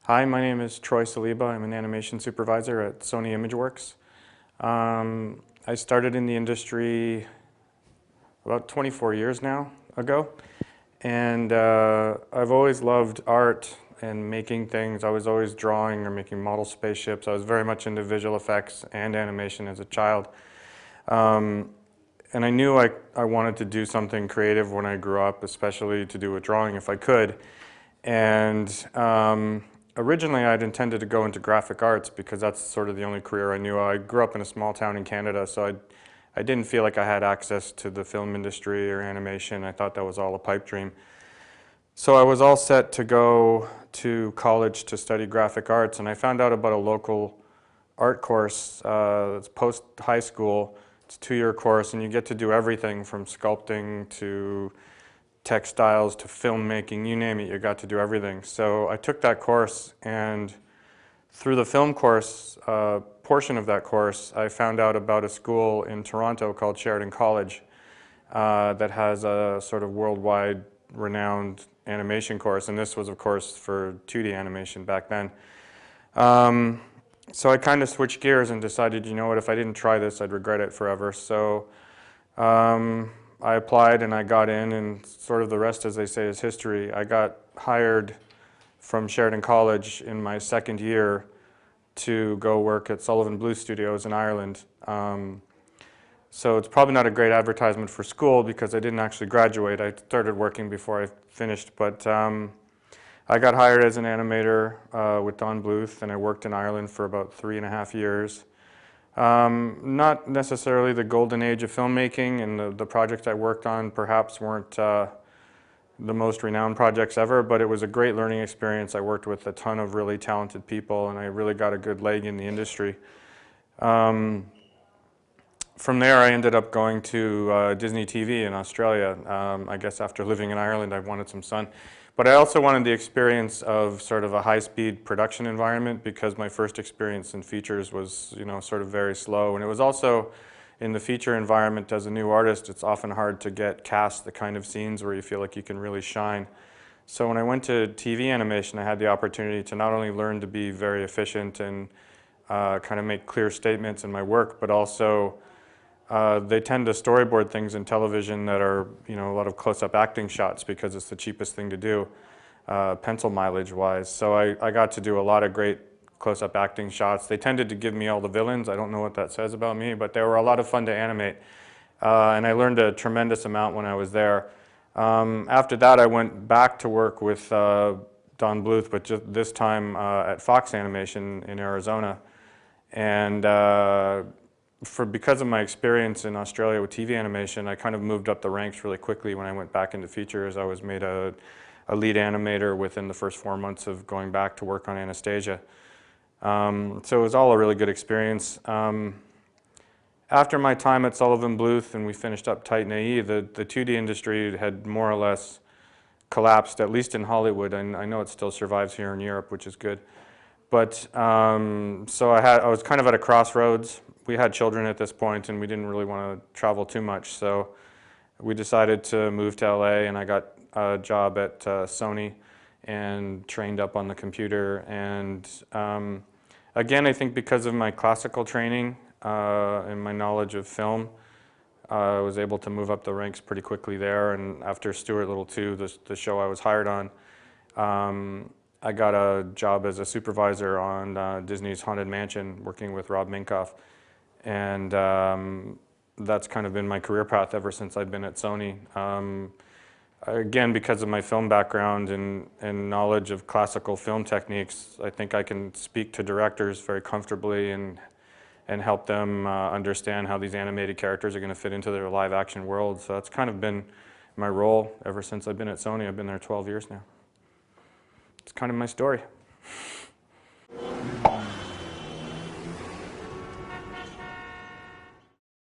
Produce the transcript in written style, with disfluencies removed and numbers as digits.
Hi, my name is Troy Saliba. I'm an animation supervisor at Sony Imageworks. I started in the industry about 24 years now ago, and I've always loved art and making things. I was always drawing or making model spaceships. I was very much into visual effects and animation as a child. And I knew I wanted to do something creative when I grew up, especially to do with drawing if I could. And originally I'd intended to go into graphic arts because that's sort of the only career I knew. I grew up in a small town in Canada, so I didn't feel like I had access to the film industry or animation. I thought that was all a pipe dream. So I was all set to go to college to study graphic arts, and I found out about a local art course. It's post-high school. It's a 2-year course, and you get to do everything from sculpting to textiles to filmmaking, you name it, you got to do everything. So I took that course, and through the film course, portion of that course, I found out about a school in Toronto called Sheridan College that has a sort of worldwide renowned animation course, and this was of course for 2D animation back then. So I kind of switched gears and decided, you know what, if I didn't try this, I'd regret it forever. So I applied and I got in, and sort of the rest, as they say, is history. I got hired from Sheridan College in my second year to go work at Sullivan Blue Studios in Ireland. So it's probably not a great advertisement for school because I didn't actually graduate. I started working before I finished, but I got hired as an animator with Don Bluth, and I worked in Ireland for about 3.5 years. Not necessarily the golden age of filmmaking, and the projects I worked on perhaps weren't the most renowned projects ever, but it was a great learning experience. I worked with a ton of really talented people, and I really got a good leg in the industry. From there, I ended up going to Disney TV in Australia. I guess after living in Ireland, I wanted some sun. But I also wanted the experience of sort of a high-speed production environment because my first experience in features was, you know, sort of very slow. And it was also, in the feature environment as a new artist, it's often hard to get cast the kind of scenes where you feel like you can really shine. So when I went to TV animation, I had the opportunity to not only learn to be very efficient and kind of make clear statements in my work, but also they tend to storyboard things in television that are, you know, a lot of close-up acting shots because it's the cheapest thing to do, pencil mileage-wise. So I got to do a lot of great close-up acting shots. They tended to give me all the villains. I don't know what that says about me, but they were a lot of fun to animate. And I learned a tremendous amount when I was there. After that, I went back to work with Don Bluth, but just this time at Fox Animation in Arizona. And because of my experience in Australia with TV animation, I kind of moved up the ranks really quickly when I went back into features. I was made a lead animator within the first 4 months of going back to work on Anastasia. So it was all a really good experience. After my time at Sullivan Bluth and we finished up TITAN A.E, the 2D industry had more or less collapsed, at least in Hollywood, and I know it still survives here in Europe, which is good. But so I was kind of at a crossroads. We had children at this point, and we didn't really want to travel too much, so we decided to move to LA, and I got a job at Sony and trained up on the computer. And again, I think because of my classical training and my knowledge of film, I was able to move up the ranks pretty quickly there. And after Stuart Little 2, the show I was hired on, I got a job as a supervisor on Disney's Haunted Mansion, working with Rob Minkoff. And that's kind of been my career path ever since I've been at Sony. Again, because of my film background and knowledge of classical film techniques, I think I can speak to directors very comfortably and help them understand how these animated characters are going to fit into their live action world. So that's kind of been my role ever since I've been at Sony. I've been there 12 years now. It's kind of my story.